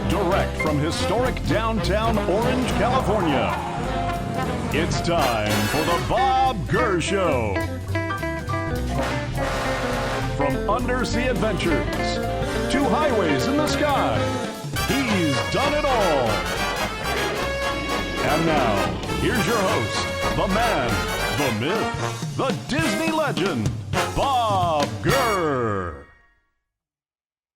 Direct from historic downtown Orange, California, it's time for the Bob Gurr Show. From undersea adventures to highways in the sky, he's done it all. And now, here's your host, the man, the myth, the Disney legend, Bob Gurr.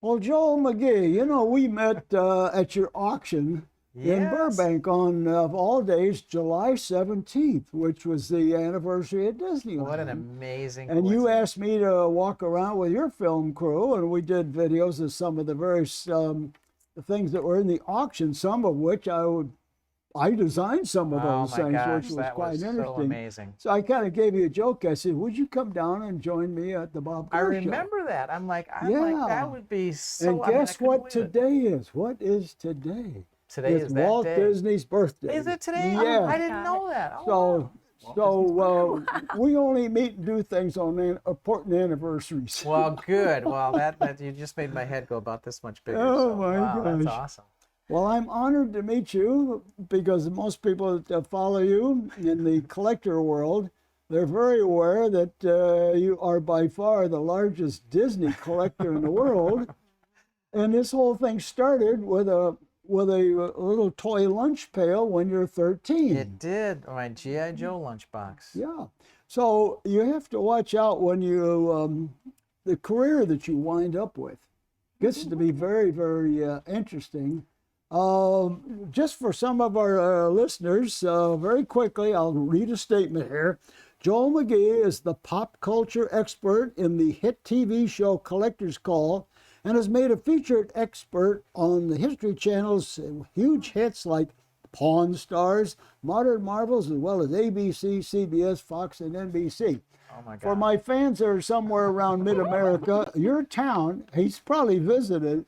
Well, Joel Magee, you know, we met at your auction in Burbank on, of all days, July 17th, which was the anniversary of Disneyland. What an amazing And you asked me to walk around with your film crew, and we did videos of some of the various things that were in the auction, some of which I designed some of those things, which was quite interesting. So amazing. So I kind of gave you a joke. I said, would you come down and join me at the Bob Gurr Show? I remember that. I'm like, that would be so. And guess what today is? What is today? Today is that Walt Disney's birthday. Is it today? Yeah. Oh, I didn't know that. So we only meet and do things on important anniversaries. Well, good. Well, that you just made my head go about this much bigger. Oh, my gosh. That's awesome. Well, I'm honored to meet you because most people that follow you in the collector world, they're very aware that you are by far the largest Disney collector in the world. And this whole thing started with a little toy lunch pail when you're 13. It did. My G.I. Joe lunchbox. Yeah. So you have to watch out when you, the career that you wind up with gets to be very, very interesting. Just for some of our listeners, very quickly, I'll read a statement here. Joel Magee is the pop culture expert in the hit TV show Collector's Call and has made a featured expert on the History Channel's huge hits like Pawn Stars, Modern Marvels, as well as ABC, CBS, Fox, and NBC. Oh my God. For my fans that are somewhere around mid-America, your town, he's probably visited,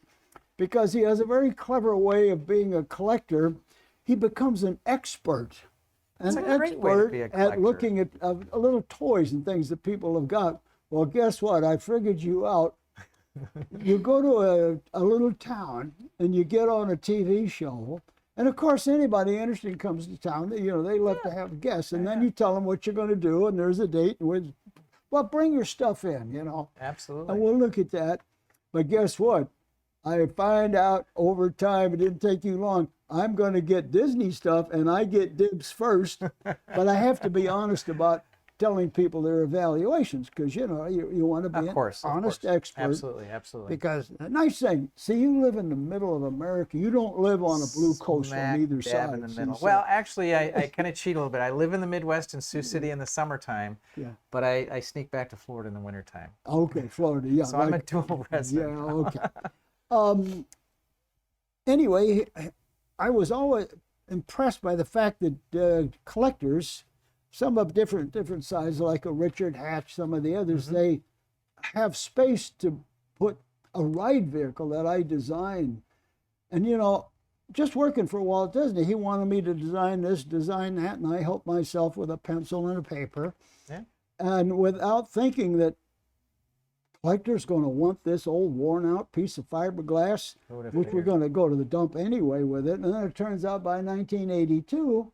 because he has a very clever way of being a collector. He becomes an expert. An expert at looking at little toys and things that people have got. Well, guess what? I figured you out. You go to a little town and you get on a TV show. And of course, anybody interested comes to town. You know, they love to have guests. And then you tell them what you're going to do. And there's a date. And well, bring your stuff in, you know. Absolutely. And we'll look at that. But guess what? I find out over time, it didn't take you long, I'm going to get Disney stuff and I get dibs first. But I have to be honest about telling people their evaluations because, you know, you want to be an honest expert. Absolutely, absolutely. Because a nice thing, see, you live in the middle of America. You don't live on a blue coast on either side. In the middle. Well, actually, I kind of cheat a little bit. I live in the Midwest in Sioux City in the summertime, but I sneak back to Florida in the wintertime. Okay, Florida, yeah. So I'm a dual resident. Yeah, okay. Anyway, I was always impressed by the fact that collectors, some of different sizes, like a Richard Hatch, some of the others, they have space to put a ride vehicle that I designed. And, you know, just working for Walt Disney, he wanted me to design this, design that, and I helped myself with a pencil and a paper. Yeah. And without thinking that collector's going to want this old worn-out piece of fiberglass, which we're going to go to the dump anyway with it. And then it turns out by 1982,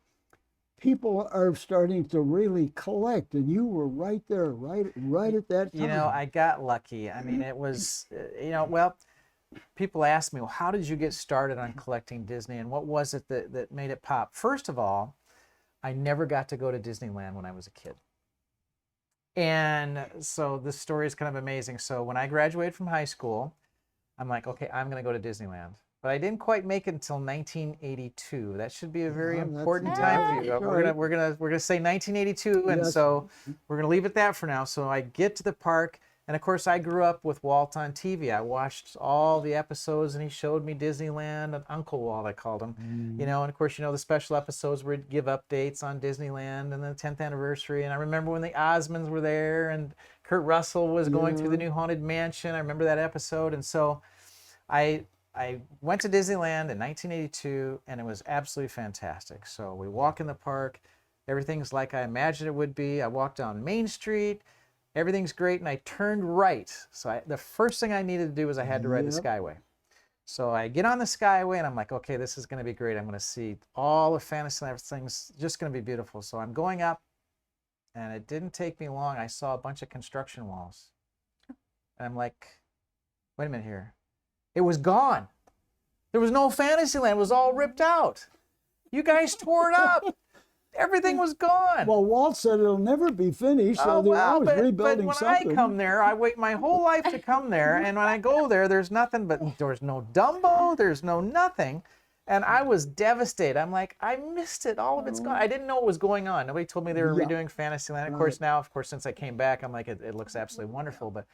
people are starting to really collect, and you were right there, right at that time. You know, I got lucky. I mean, it was, you know, well, people ask me, well, how did you get started on collecting Disney, and what was it that made it pop? First of all, I never got to go to Disneyland when I was a kid. And so this story is kind of amazing. So when I graduated from high school, I'm like, okay, I'm going to go to Disneyland. But I didn't quite make it until 1982. That should be a very important time for you. We're gonna say 1982, and so we're gonna leave it that for now. So I get to the park, and of course I grew up with Walt on TV. I watched all the episodes, and he showed me Disneyland, and Uncle Walt I called him. You know, and of course you know the special episodes where he'd give updates on Disneyland and the 10th anniversary. And I remember when the Osmonds were there, and Kurt Russell was going through the new Haunted Mansion. I remember that episode, and so I went to Disneyland in 1982, and it was absolutely fantastic. So we walk in the park. Everything's like I imagined it would be. I walked down Main Street. Everything's great, and I turned right. So the first thing I needed to do was I had to ride the Skyway. So I get on the Skyway, and I'm like, okay, this is going to be great. I'm going to see all the Fantasyland things, just going to be beautiful. So I'm going up, and it didn't take me long. I saw a bunch of construction walls. And I'm like, wait a minute here. It was gone. There was no Fantasyland. It was all ripped out. You guys tore it up. Everything was gone. Well, Walt said it'll never be finished, so they're always rebuilding but when something. I come there, I wait my whole life to come there, and when I go there, there's nothing but, there's no Dumbo, there's no nothing, and I was devastated. I'm like, I missed it. All of it's gone. I didn't know what was going on. Nobody told me they were redoing Fantasyland. Of course, now, since I came back, I'm like, it looks absolutely wonderful, but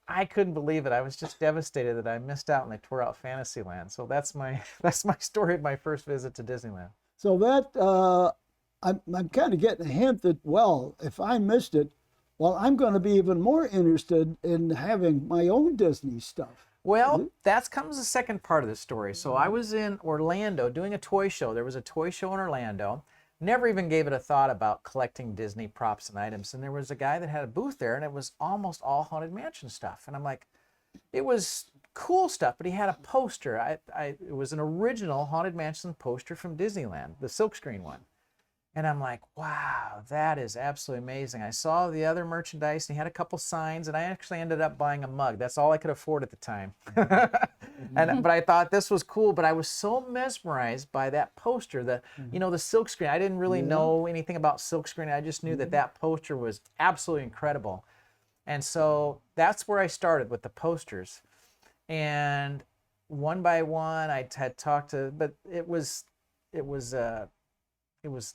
I couldn't believe it. I was just devastated that I missed out and they tore out Fantasyland. So that's my story of my first visit to Disneyland. So that, I'm kind of getting a hint that, well, if I missed it, well, I'm going to be even more interested in having my own Disney stuff. Well, that comes the second part of the story. So I was in Orlando doing a toy show. There was a toy show in Orlando. Never even gave it a thought about collecting Disney props and items. And there was a guy that had a booth there, and it was almost all Haunted Mansion stuff. And I'm like, it was cool stuff, but he had a poster. It was an original Haunted Mansion poster from Disneyland, the silkscreen one. And I'm like, wow, that is absolutely amazing. I saw the other merchandise, and he had a couple signs, and I actually ended up buying a mug. That's all I could afford at the time. But I thought this was cool, but I was so mesmerized by that poster, the silkscreen. I didn't really know anything about silkscreen. I just knew that poster was absolutely incredible. And so that's where I started with the posters. And one by one, I had talked to, but it was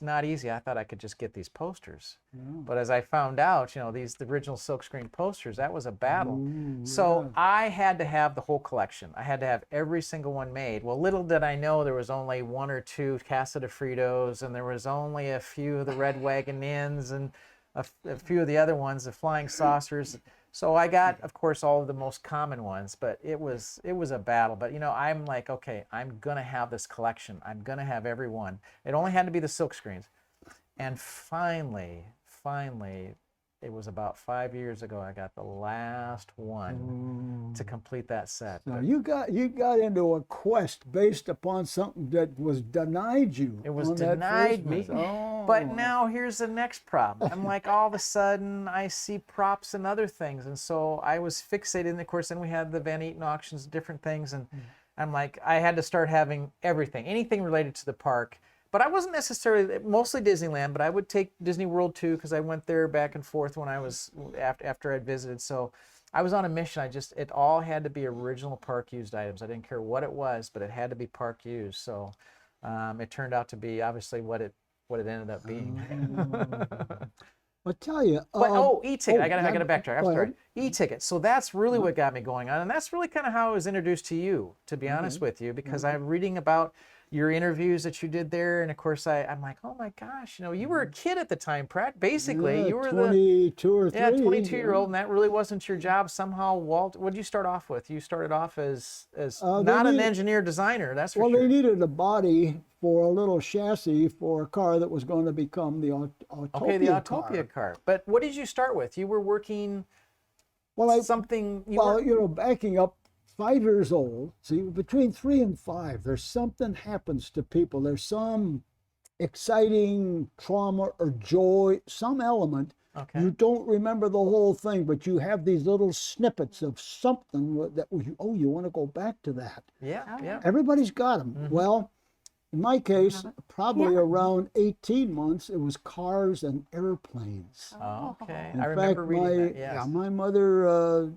not easy. I thought I could just get these posters. But as I found out, the original silkscreen posters, that was a battle. So I had to have the whole collection. I had to have every single one made. Well, little did I know there was only one or two Casa de Fritos, and there was only a few of the Red Wagon Inns, and a few of the other ones, the Flying Saucers. So I got, of course, all of the most common ones, but it was a battle. But, I'm like, okay, I'm going to have this collection. I'm going to have every one. It only had to be the silk screens. And finally, it was about 5 years ago, I got the last one to complete that set. Now, you got into a quest based upon something that was denied you. It was denied me. But now here's the next problem. I'm like, all of a sudden, I see props and other things. And so I was fixated. And of course, then we had the Van Eaton auctions, different things. And I'm like, I had to start having everything, anything related to the park. But I wasn't necessarily, mostly Disneyland, but I would take Disney World too, because I went there back and forth when I was, after I'd visited. So I was on a mission. It all had to be original park used items. I didn't care what it was, but it had to be park used. So it turned out to be obviously what it ended up being. I'll tell you. E-ticket. I got to backtrack. I'm sorry. E-ticket. So that's really what got me going on. And that's really kind of how I was introduced to you, to be honest with you, because I'm reading about your interviews that you did there, and of course I'm like, oh my gosh, you were a kid at the time, basically. You were 22 or 3. Yeah, 22-year-old, and that really wasn't your job. Somehow, Walt, what did you start off with? You started off as not an engineer designer, that's for sure. Well, they needed a body for a little chassis for a car that was going to become the Autopia car. Okay, the Autopia car. But what did you start with? You were working backing up, 5 years old. See, between 3 and 5, there's something happens to people. There's some exciting trauma or joy, some element. Okay. You don't remember the whole thing, but you have these little snippets of something that you want to go back to that. Yeah. Everybody's got them. Well, in my case, probably around 18 months, it was cars and airplanes. Oh, okay. In I remember reading that, yes. Yeah, my mother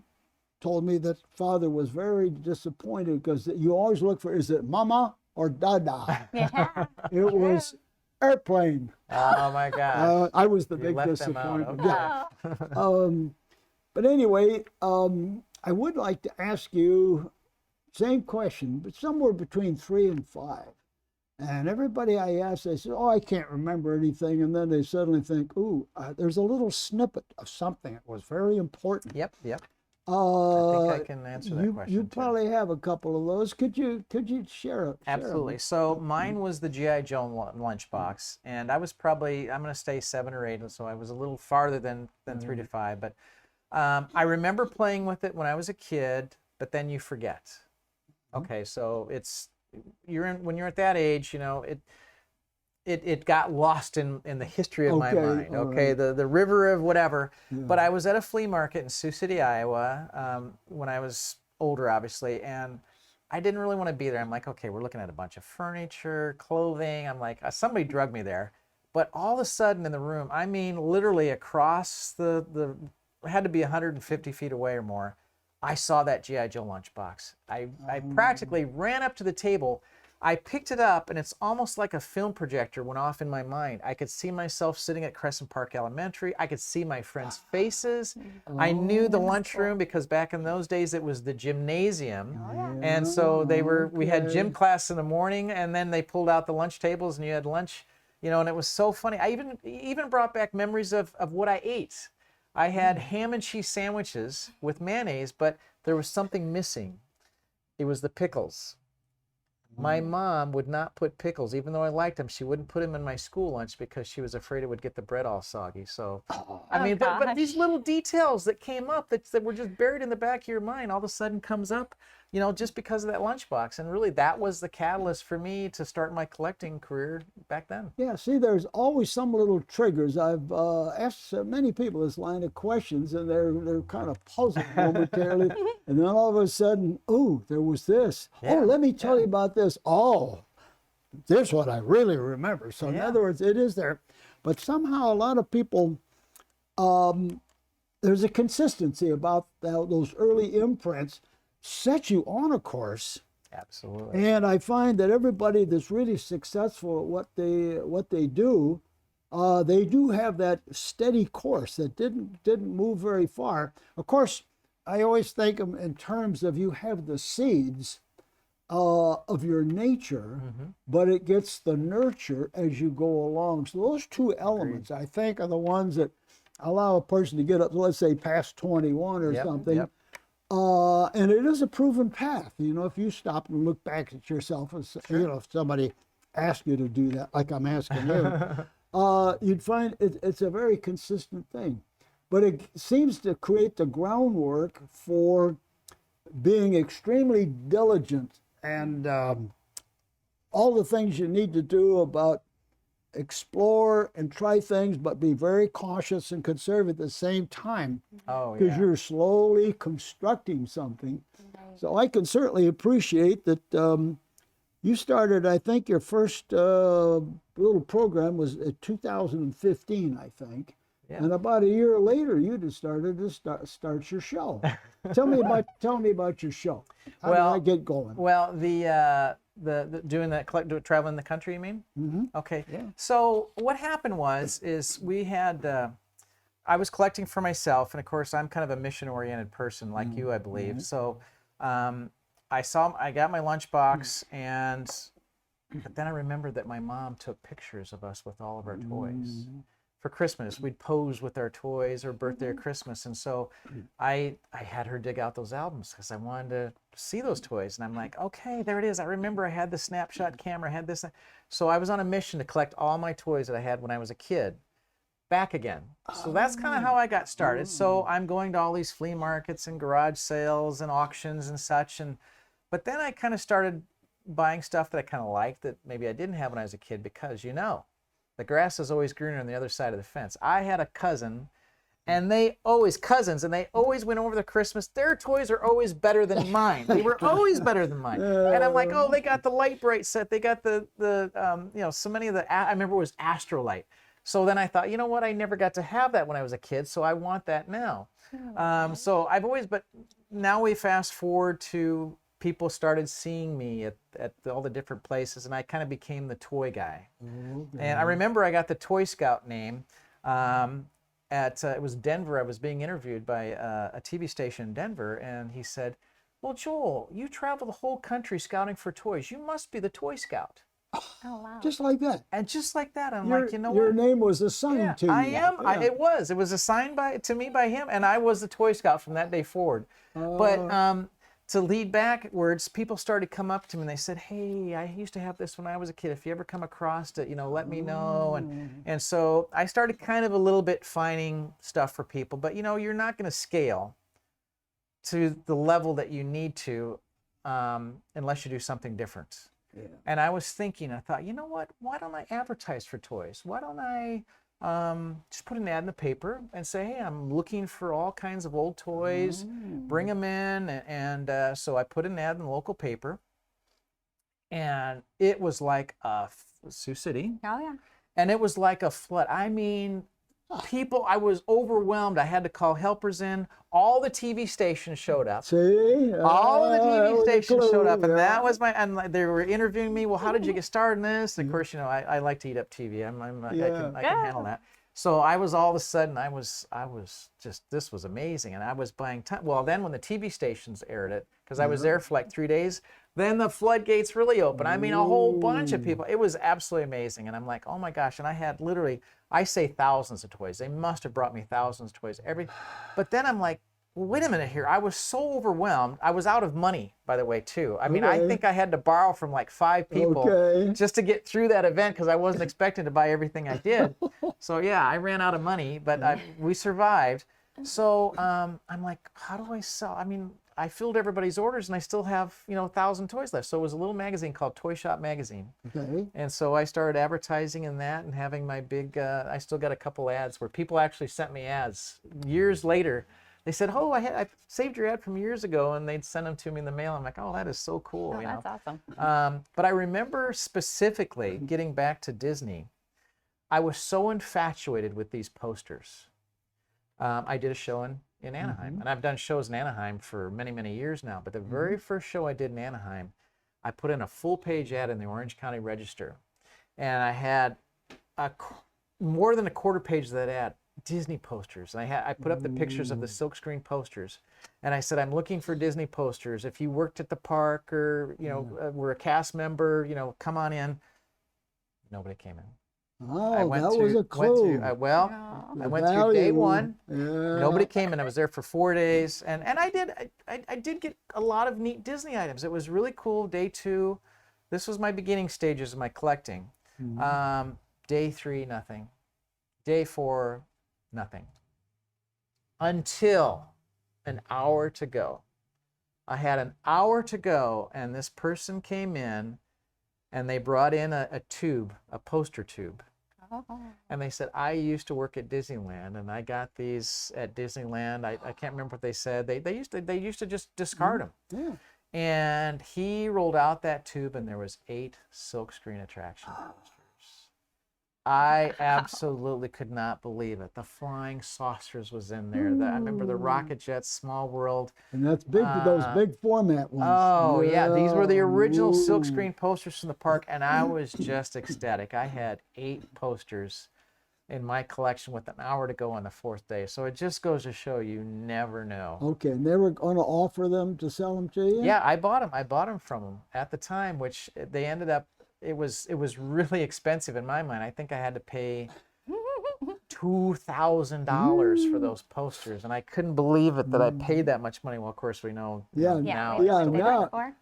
told me that father was very disappointed because you always look for, is it mama or dada? Yeah. It was airplane. Oh my God. I was the big disappointment. Okay. But anyway, I would like to ask you, same question, but somewhere between 3 and 5. And everybody I ask, they say, oh, I can't remember anything. And then they suddenly think, ooh, there's a little snippet of something that was very important. Yep. I think I can answer that question. You probably have a couple of those. Could you share it? Absolutely. So mine was the G.I. Joe lunchbox, and I was probably, I'm going to say 7 or 8, so I was a little farther than 3 to 5. But I remember playing with it when I was a kid, but then you forget. Okay, so when you're at that age, it got lost in the history of my mind. Okay, right. The river of whatever. Yeah. But I was at a flea market in Sioux City, Iowa, when I was older, obviously, and I didn't really want to be there. I'm like, okay, we're looking at a bunch of furniture, clothing. I'm like, somebody drugged me there. But all of a sudden in the room, I mean, literally across the had to be 150 feet away or more, I saw that G.I. Joe lunchbox. I practically ran up to the table. I picked it up, and it's almost like a film projector went off in my mind. I could see myself sitting at Crescent Park Elementary. I could see my friends' faces. I knew the lunchroom because back in those days it was the gymnasium. And so we had gym class in the morning, and then they pulled out the lunch tables and you had lunch, and it was so funny. I even brought back memories of what I ate. I had ham and cheese sandwiches with mayonnaise, but there was something missing. It was the pickles. My mom would not put pickles, even though I liked them. She wouldn't put them in my school lunch because she was afraid it would get the bread all soggy. So, but these little details that came up that were just buried in the back of your mind all of a sudden comes up, just because of that lunchbox. And really, that was the catalyst for me to start my collecting career back then. Yeah, see, there's always some little triggers. I've asked many people this line of questions, and they're kind of puzzled momentarily. And then all of a sudden, oh, there was this. Yeah. Oh, let me tell you about this. Oh, this is what I really remember. So in other words, it is there. But somehow a lot of people, there's a consistency about those early imprints set you on a course. Absolutely. And I find that everybody that's really successful at what they do have that steady course that didn't move very far. Of course, I always think in terms of you have the seeds of your nature, but it gets the nurture as you go along. So those two elements, I think, are the ones that allow a person to get up, let's say, past 21 or something. Yep. And it is a proven path. If you stop and look back at yourself, if somebody asked you to do that, like I'm asking you, you'd find it's a very consistent thing. But it seems to create the groundwork for being extremely diligent and all the things you need to do about explore and try things, but be very cautious and conservative at the same time. Because you're slowly constructing something. So I can certainly appreciate that you started, I think your first little program was in 2015, I think. Yeah. And about a year later, you just started to start your show. Tell me about your show. How did I get going? Well, traveling the country, you mean? Mm-hmm. Okay. Yeah. So what happened is we had, I was collecting for myself, and of course I'm kind of a mission-oriented person like you, I believe. So I got my lunchbox, but then I remembered that my mom took pictures of us with all of our toys. For Christmas, we'd pose with our toys, or birthday or Christmas, and so I had her dig out those albums because I wanted to see those toys. And I'm like, okay, there it is. I remember I had the snapshot camera, I had this. So I was on a mission to collect all my toys that I had when I was a kid back again. So that's kind of how I got started. So I'm going to all these flea markets and garage sales and auctions and such. But then I kind of started buying stuff that I kind of liked that maybe I didn't have when I was a kid because, the grass is always greener on the other side of the fence. I had a cousin, and they always went over the Christmas. Their toys are always better than mine. They were always better than mine. And I'm like, oh, they got the Light Bright set. They got the so many of the, I remember it was Astrolight. So then I thought, you know what? I never got to have that when I was a kid, so I want that now. So but now we fast forward to people started seeing me at all the different places, and I kind of became the toy guy. And I remember I got the Toy Scout name it was Denver. I was being interviewed by a TV station in Denver, and he said, well, Joel, you travel the whole country scouting for toys. You must be the Toy Scout. Oh, wow. Just like that. And just like that, I'm like, your name was assigned to you. I am. Yeah. It was assigned to me by him, and I was the Toy Scout from that day forward. But to lead backwards, people started to come up to me and they said, hey, I used to have this when I was a kid. If you ever come across it, let me know. And so I started kind of a little bit finding stuff for people. But, you're not going to scale to the level that you need to unless you do something different. Yeah. And I was thinking, I thought, you know what? Why don't I advertise for toys? Why don't I just put an ad in the paper and say, hey, I'm looking for all kinds of old toys, bring them in. And so I put an ad in the local paper, and it was like Sioux City. Oh, yeah. And it was like a flood. I mean, people, I was overwhelmed. I had to call helpers in. All the TV stations showed up. See? All of the TV stations showed up, and yeah. that was and they were interviewing me. Well, how did you get started in this? And of course, I like to eat up TV. I can handle that. So I was all of a sudden, I was just, this was amazing, and I was buying time. Well, then when the TV stations aired it, because I was there for like 3 days, then the floodgates really opened. I mean, a whole bunch of people. It was absolutely amazing, and I'm like, oh my gosh! And I had literally, I say thousands of toys. They must have brought me thousands of toys. But then I'm like, well, wait a minute here. I was so overwhelmed. I was out of money, by the way, too. I mean, I think I had to borrow from like 5 people just to get through that event because I wasn't expecting to buy everything I did. So yeah, I ran out of money, but we survived. So I'm like, how do I sell? I mean, I filled everybody's orders and I still have, 1,000 toys left. So it was a little magazine called Toy Shop Magazine. Okay. And so I started advertising in that and having my big, I still got a couple ads where people actually sent me ads years later. They said, oh, I saved your ad from years ago, and they'd send them to me in the mail. I'm like, oh, that is so cool. Oh, that's awesome. But I remember specifically getting back to Disney, I was so infatuated with these posters. I did a show in Anaheim, and I've done shows in Anaheim for many, many years now. But the very first show I did in Anaheim, I put in a full-page ad in the Orange County Register, and I had more than a quarter page of that ad. Disney posters. And I put up the pictures of the silkscreen posters, and I said, I'm looking for Disney posters. If you worked at the park or were a cast member, come on in. Nobody came in. Oh, that was a clue. I went through day one. Yeah. Nobody came in. I was there for 4 days, and I did get a lot of neat Disney items. It was really cool. Day 2, this was my beginning stages of my collecting. Day 3, nothing. Day 4, nothing. Until an hour to go. I had an hour to go, and this person came in, and they brought in a tube, a poster tube. Oh. And they said, I used to work at Disneyland, and I got these at Disneyland. I can't remember what they said. They used to just discard them. Yeah. And he rolled out that tube, and there was 8 silkscreen attraction posters. I absolutely could not believe it. The Flying Saucers was in there. I remember the Rocket Jets, Small World. And that's big, those big format ones. Oh, yeah. These were the original silkscreen posters from the park, and I was just ecstatic. I had 8 posters in my collection with an hour to go on the 4th day. So it just goes to show you never know. Okay, and they were going to offer them to sell them to you? Yeah, I bought them. I bought them from them at the time, which they ended up, it was really expensive in my mind. I think I had to pay $2,000 for those posters, and I couldn't believe it that I paid that much money. Well, of course we know now.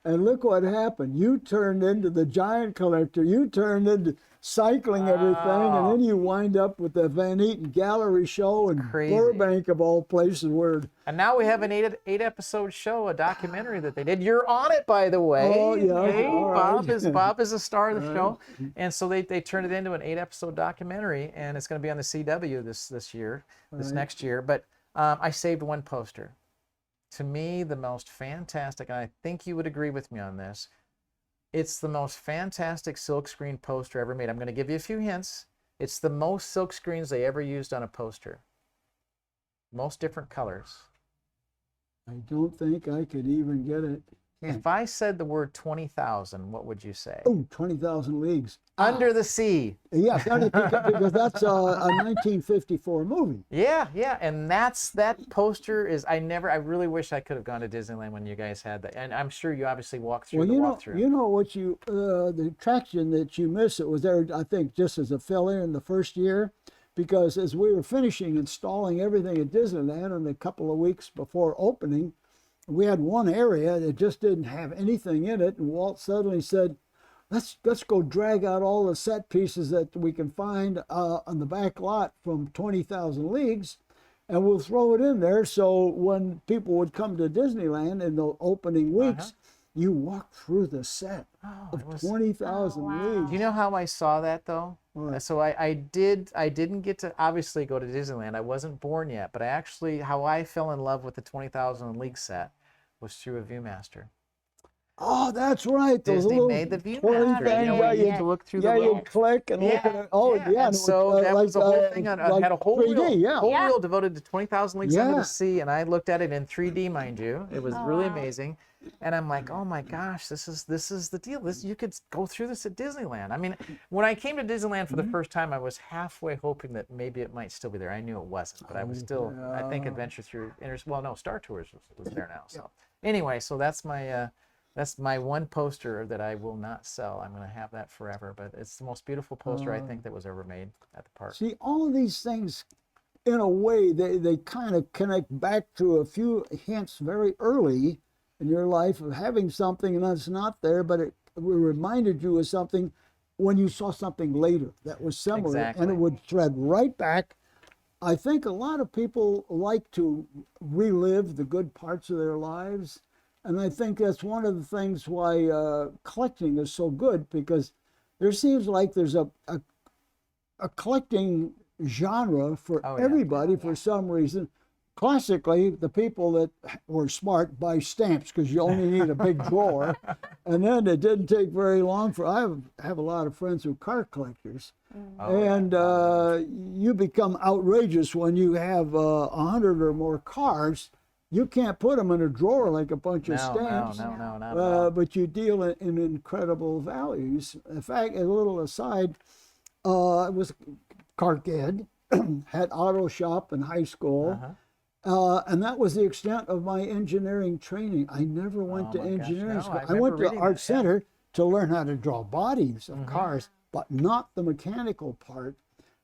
And look what happened. You turned into the giant collector. You turned into cycling everything, and then you wind up with the Van Eaton Gallery show in Burbank of all places. And now we have an 8-episode show, a documentary that they did. You're on it, by the way. Oh, yeah. Hey, Bob is a star of the show. And so they turned it into an 8-episode documentary, and it's going to be on the CW this year, next year. But I saved one poster. To me, the most fantastic, and I think you would agree with me on this, it's the most fantastic silkscreen poster ever made. I'm going to give you a few hints. It's the most silkscreens they ever used on a poster. Most different colors. I don't think I could even get it. If I said the word 20,000, what would you say? Oh, 20,000 Leagues. Under the Sea. Yes, because that's a 1954 movie. Yeah, and that poster is, I really wish I could have gone to Disneyland when you guys had that. And I'm sure you obviously walked through the walkthrough. You know what the attraction that you missed, it was there, I think, just as a fill-in in the first year. Because as we were finishing installing everything at Disneyland, and a couple of weeks before opening, we had one area that just didn't have anything in it, and Walt suddenly said, let's go drag out all the set pieces that we can find on the back lot from 20,000 Leagues, and we'll throw it in there. So when people would come to Disneyland in the opening weeks, you walk through the set of 20,000 Leagues. Do you know how I saw that though? What? So I didn't get to obviously go to Disneyland. I wasn't born yet, but how I fell in love with the 20,000 League set was through a Viewmaster. Oh, that's right. Those Disney little made the twirly Viewmaster. things, You know, where you get to look through the you little... click and look at it. Oh, yeah. And so that was the whole thing. I had a whole 3D, reel, whole reel devoted to 20,000 Leagues Under the Sea, and I looked at it in 3D, mind you. It was really amazing. And I'm like, oh my gosh, this is the deal. You could go through this at Disneyland. I mean, when I came to Disneyland for the first time, I was halfway hoping that maybe it might still be there. I knew it wasn't, but I was still. I think Adventure Through Star Tours was there now. So anyway, so that's my one poster that I will not sell. I'm going to have that forever. But it's the most beautiful poster I think that was ever made at the park. See, all of these things, in a way, they kind of connect back to a few hints very early in your life of having something that's not there, but it reminded you of something when you saw something later that was similar, and it would thread right back. I think a lot of people like to relive the good parts of their lives, and I think that's one of the things why collecting is so good, because there seems like there's a collecting genre for everybody for some reason. Classically, the people that were smart buy stamps because you only need a big drawer. And then it didn't take very long for, I have a lot of friends who are car collectors. And you become outrageous when you have 100 or more cars. You can't put them in a drawer like a bunch of stamps. No, not at all. But you deal in incredible values. In fact, a little aside, I was car kid, had auto shop in high school. And that was the extent of my engineering training. I never went to engineering school. I went to Art Center to learn how to draw bodies of cars, but not the mechanical part,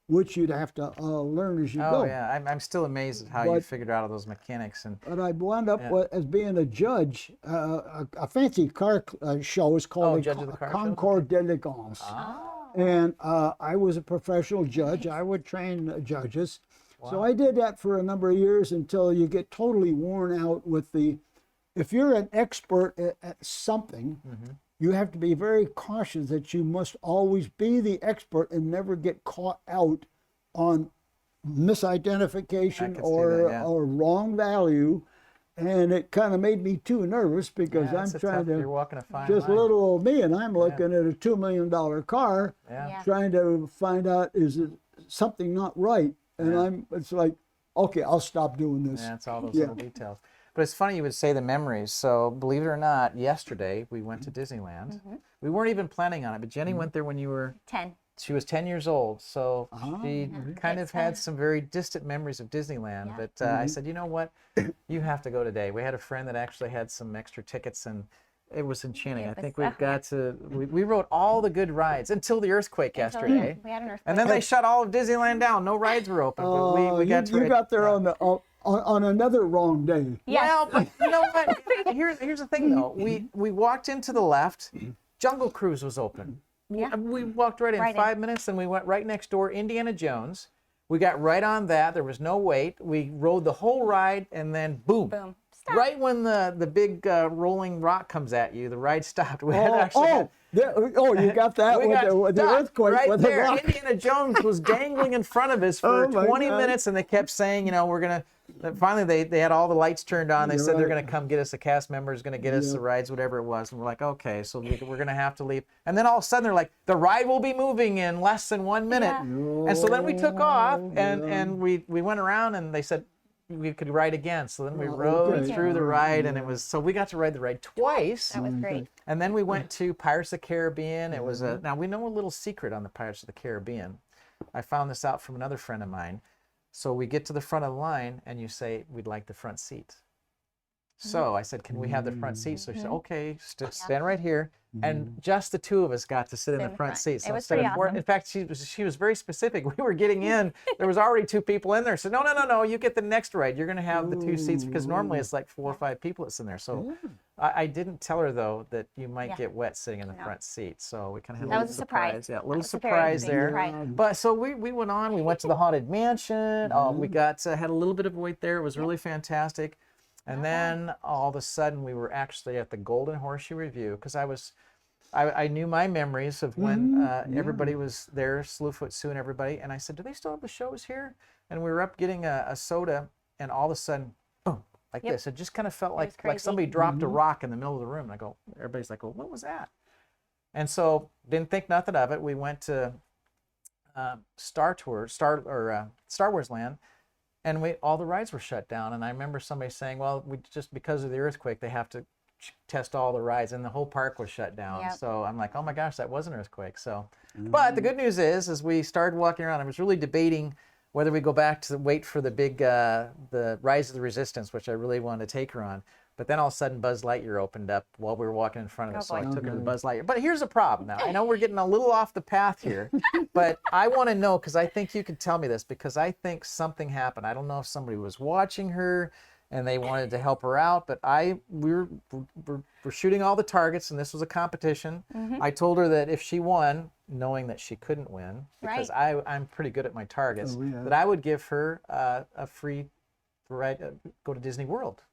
which you'd have to learn as you go. Oh yeah, I'm still amazed at how you figured out all those mechanics. But I wound up as being a judge. A fancy car show is called Concours d'Elegance. And I was a professional judge. I would train judges. So I did that for a number of years until you get totally worn out with if you're an expert at something, you have to be very cautious that you must always be the expert and never get caught out on misidentification or wrong value. And it kind of made me too nervous because I'm trying to, you're walking a fine just line. little old me, and I'm looking at a $2 million car, trying to find out, is it something not right? And it's like, okay, I'll stop doing this. Yeah, it's all those little details. But it's funny you would say the memories. So believe it or not, yesterday we went to Disneyland. We weren't even planning on it, but Jennie went there when you were 10. She was 10 years old, so she kind of had some very distant memories of Disneyland. But I said, you know what, you have to go today. We had a friend that actually had some extra tickets, and it was enchanting. I think we've got to. We rode all the good rides until the earthquake yesterday. We had an earthquake. And then they shut all of Disneyland down. No rides were open. But we got to. You got there on another wrong day. Well, but you know what? Here's the thing though. We walked into the left. Jungle Cruise was open. Yeah. We walked right in 5 minutes, and we went right next door. Indiana Jones. We got right on that. There was no wait. We rode the whole ride, and then boom. Boom. Right when the big rolling rock comes at you, the ride stopped. We had you got that with the earthquake. Right with there. The rock. Indiana Jones was dangling in front of us for 20 minutes, and they kept saying, we're going to. Finally, they had all the lights turned on. They said they're going to come get us. The cast member is going to get us the rides, whatever it was. And we're like, okay, so we're going to have to leave. And then all of a sudden, they're like, the ride will be moving in less than 1 minute. Yeah. And so then we took off, and we went around, and they said, we could ride again. So then we rode through the ride, and it was, so we got to ride the ride twice. That was great. And then we went to Pirates of the Caribbean. It was now we know a little secret on the Pirates of the Caribbean. I found this out from another friend of mine. So we get to the front of the line, and you say, we'd like the front seat. So I said, can we have the front seat? So she said, okay, stand right here. And just the two of us got to sit in the front seat. So It was instead pretty of four, awesome. in fact, she was very specific. We were getting in. There was already 2 people in there. So no, you get the next ride. You're going to have the 2 seats because normally it's like 4 or 5 people that's in there. So I didn't tell her though that you might get wet sitting in the front seat. So we kind of had That a was little a surprise. Yeah, a little That was a very surprise big there. surprise. But so we went on. We went to the Haunted Mansion. We got had a little bit of wait there. It was really fantastic. And then all of a sudden we were actually at the Golden Horseshoe Review because I knew my memories of when everybody was there, Slewfoot Sue and everybody. And I said, do they still have the shows here? And we were up getting a soda, and all of a sudden, boom, like this. It just kind of felt like somebody dropped a rock in the middle of the room. And I go, everybody's like, well, what was that? And so didn't think nothing of it. We went to Star Wars Land. And all the rides were shut down. And I remember somebody saying, well, we just because of the earthquake, they have to test all the rides, and the whole park was shut down. Yep. So I'm like, oh my gosh, that was an earthquake. So, but the good news is we started walking around. I was really debating whether we go back to wait for the big, the Rise of the Resistance, which I really wanted to take her on. But then all of a sudden, Buzz Lightyear opened up while we were walking in front of us, so I took her to Buzz Lightyear. But here's the problem now. I know we're getting a little off the path here, but I want to know, because I think you could tell me this, because I think something happened. I don't know if somebody was watching her and they wanted to help her out, but we're shooting all the targets, and this was a competition. I told her that if she won, knowing that she couldn't win, because I'm pretty good at my targets, that I would give her a free ride, go to Disney World.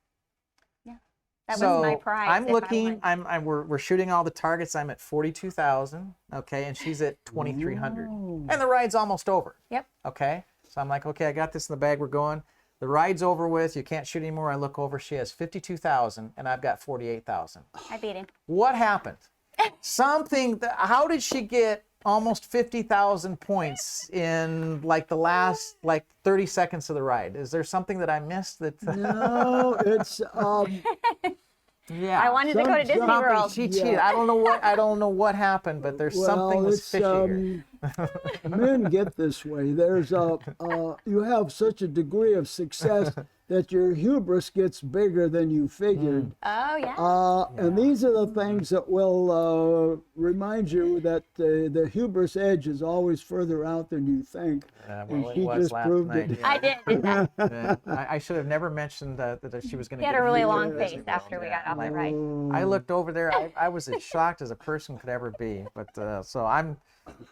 That was my prize. I'm looking. We're shooting all the targets. I'm at 42,000. Okay, and she's at 2,300, and the ride's almost over. Yep. Okay, so I'm like, okay, I got this in the bag. We're going. The ride's over with. You can't shoot anymore. I look over. She has 52,000, and I've got 48,000. I beat him. What happened? How did she get almost 50,000 points in like the last 30 seconds of the ride? Is there something that I missed that? No, it's Yeah. I wanted to go to Disney World. She cheated. I don't know what happened, but there's something was fishy here. Men get this way. There's you have such a degree of success that your hubris gets bigger than you figured. Oh, yeah. And these are the things that will remind you that the hubris edge is always further out than you think. Well, and she it was just last proved night. it. Yeah. I did. Didn't I? Yeah. I should have never mentioned that she was going to He get had a really free long to face Disney after we got off the ride. I looked over there. I was as shocked as a person could ever be. But so I'm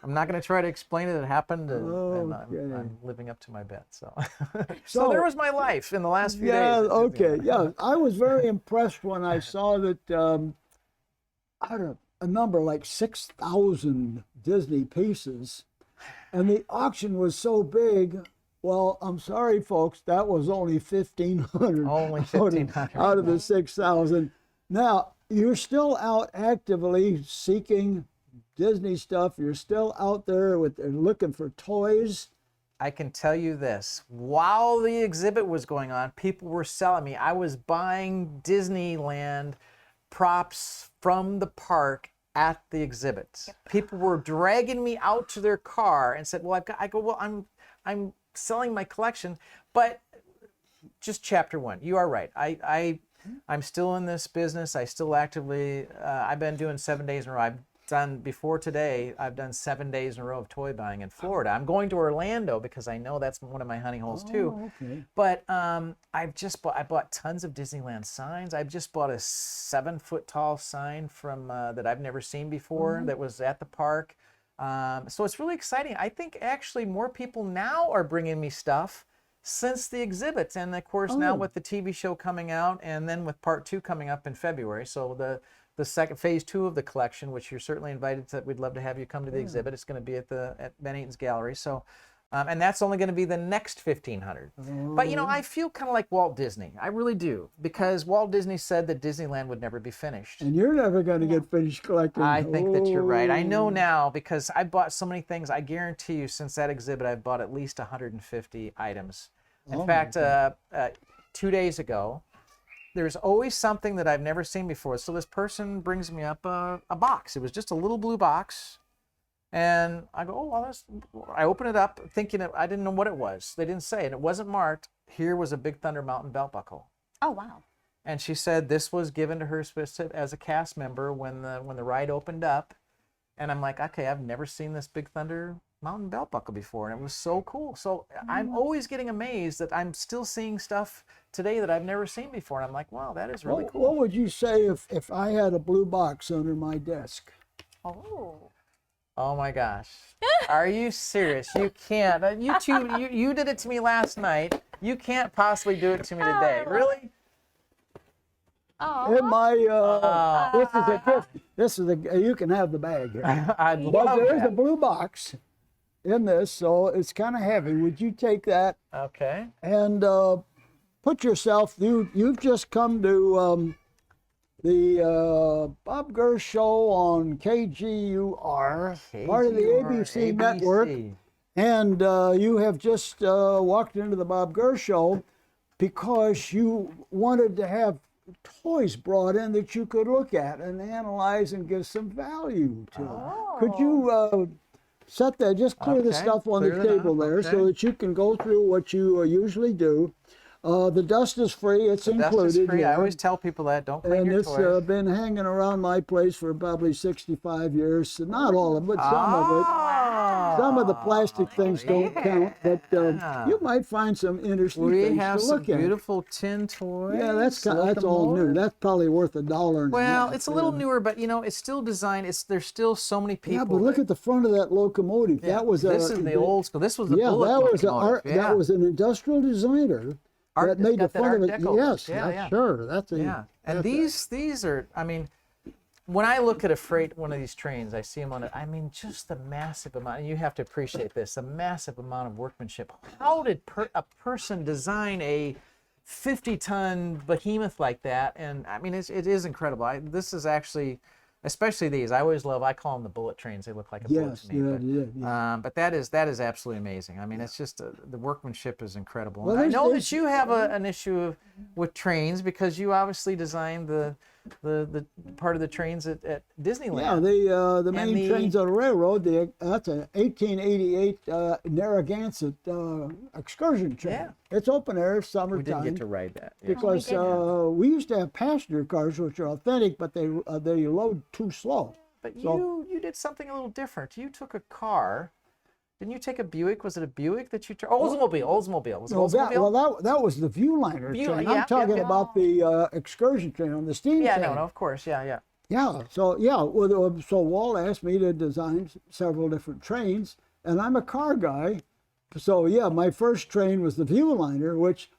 not going to try to explain it. It happened, and I'm living up to my bet. So, so there was my life in the last few days. Yeah, okay, yeah. I was very impressed when I saw that out of a number like 6,000 Disney pieces, and the auction was so big. Well, I'm sorry, folks, that was only 1,500. Only 1,500 out of the 6,000. Now, you're still out actively seeking Disney stuff. You're still out there looking for toys. I can tell you this, while the exhibit was going on, people were selling me. I was buying Disneyland props from the park at the exhibits. Yep. People were dragging me out to their car and said, well, I'm selling my collection. But just chapter one, you are right. I'm still in this business. I still actively, I've been doing 7 days in a row. Before today, I've done 7 days in a row of toy buying in Florida. I'm going to Orlando because I know that's one of my honey holes too. Okay. But I bought tons of Disneyland signs. I've just bought a 7-foot tall sign from that I've never seen before that was at the park. So it's really exciting. I think actually more people now are bringing me stuff since the exhibits, and of course now with the TV show coming out, and then with part 2 coming up in February. So the second phase 2 of the collection, which you're certainly invited to. We'd love to have you come to the exhibit. It's going to be at Ben Eaton's gallery. So, and that's only going to be the next 1,500. But you know, I feel kind of like Walt Disney. I really do, because Walt Disney said that Disneyland would never be finished. And you're never going to get finished collecting. I think that you're right. I know now because I bought so many things. I guarantee you, since that exhibit, I've bought at least 150 items. In fact, 2 days ago, there's always something that I've never seen before. So this person brings me up a box. It was just a little blue box. And I go, oh, well, I open it up thinking I didn't know what it was. They didn't say, and it wasn't marked. Here was a Big Thunder Mountain belt buckle. Oh, wow. And she said this was given to her as a cast member when the ride opened up. And I'm like, okay, I've never seen this Big Thunder mountain belt buckle before, and it was so cool. So I'm always getting amazed that I'm still seeing stuff today that I've never seen before. And I'm like, wow, that is really cool. What would you say if I had a blue box under my desk? Oh my gosh. Are you serious? You can't. You did it to me last night. You can't possibly do it to me today. Really? In my this is a gift. This is you can have the bag here. I'd But love there is a that. blue box in this, so it's kind of heavy. Would you take that Okay. and put yourself? You've just come to the Bob Gurr Show on KGUR, part of the ABC network, and you have just walked into the Bob Gurr Show because you wanted to have toys brought in that you could look at and analyze and give some value to. Could you set that, just clear the stuff on the table there so that you can go through what you usually do. The dust is free, it's included. Dust is free. I here. always tell people that. Don't clean And your it's toys. been hanging around my place for probably 65 years. Not all of it, but some of it. Some of the plastic things don't count, but you might find some interesting We things have to some look at. beautiful tin toys. Yeah, that's Look all them new. over. That's probably worth $1. Well, it's a little newer, but it's still designed. There's still so many people. Yeah, but look at the front of that locomotive. Yeah, That was this is the old school. This was the yeah, bullet that was locomotive. that was an industrial designer that made the front of it. Yes, sure. That's a Yeah, and these are. I mean, when I look at one of these trains, I see them on it. I mean, just the massive amount. And you have to appreciate this. A massive amount of workmanship. How did a person design a 50-ton behemoth like that? And I mean, it is incredible. This is actually. Especially these, I call them the bullet trains. They look like a bullet to me. But that is absolutely amazing. I mean, it's just the workmanship is incredible. Well, I know that you have an issue with trains because you obviously designed the part of the trains at Disneyland. Yeah, the main trains on the railroad. That's an 1888 Narragansett excursion train. Yeah. It's open air summertime. We didn't get to ride that. Yeah. Because we used to have passenger cars which are authentic, but they load too slow. But you did something a little different. You took a car. Didn't you take a Buick? Was it a Buick that you took? Oldsmobile. Was it Oldsmobile? That was the Viewliner train. Yeah, I'm talking about the excursion train on the steam train. No, of course. Yeah. Yeah. So so Walt asked me to design several different trains, and I'm a car guy. So yeah, my first train was the Viewliner, which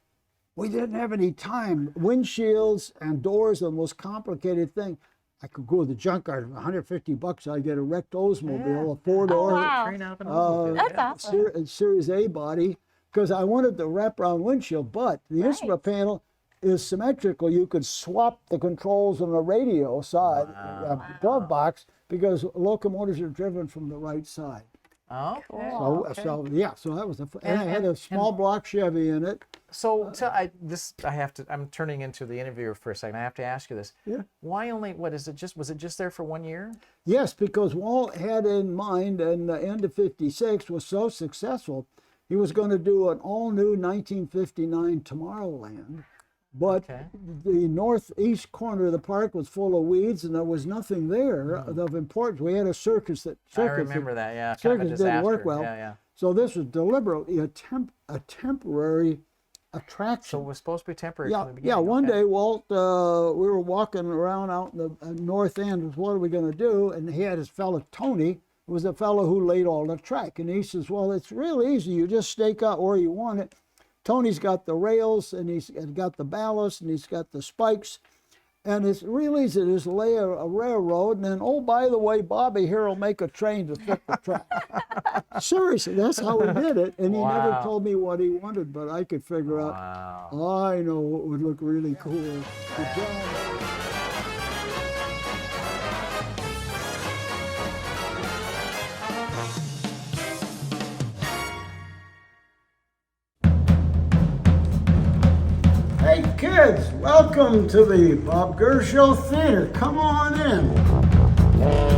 we didn't have any time. Windshields and doors are the most complicated thing. I could go to the junkyard for $150. I'd get a wrecked Oldsmobile, a four-door, That's awesome. Series A body, because I wanted the wraparound windshield. But the instrument panel is symmetrical. You could swap the controls on the radio side, glove box, because locomotives are driven from the right side. Oh, So that was and I had a small block Chevy in it. So I'm turning into the interviewer for a second. I have to ask you this. Yeah. Why only? Was it just there for 1 year? Yes, because Walt had in mind, and the end of '56 was so successful, he was going to do an all-new 1959 Tomorrowland. But the northeast corner of the park was full of weeds, and there was nothing there of importance. We had a circus I remember that. Yeah. Circus didn't work well. Yeah. So this was deliberately a temporary attraction. So it was supposed to be temporary. Yeah, from the beginning. One day, Walt, we were walking around out in the north end. What are we going to do? And he had his fellow Tony, who was the fellow who laid all the track. And he says, well, it's real easy. You just stake out where you want it. Tony's got the rails, and he's got the ballast, and he's got the spikes. And it's real easy to just lay a railroad, and then, oh, by the way, Bobby here will make a train to fit the track. Seriously, that's how he did it. And he never told me what he wanted, but I could figure out, I know what would look really cool. Good job. Hey kids, welcome to the Bob Gurr Show Theater. Come on in.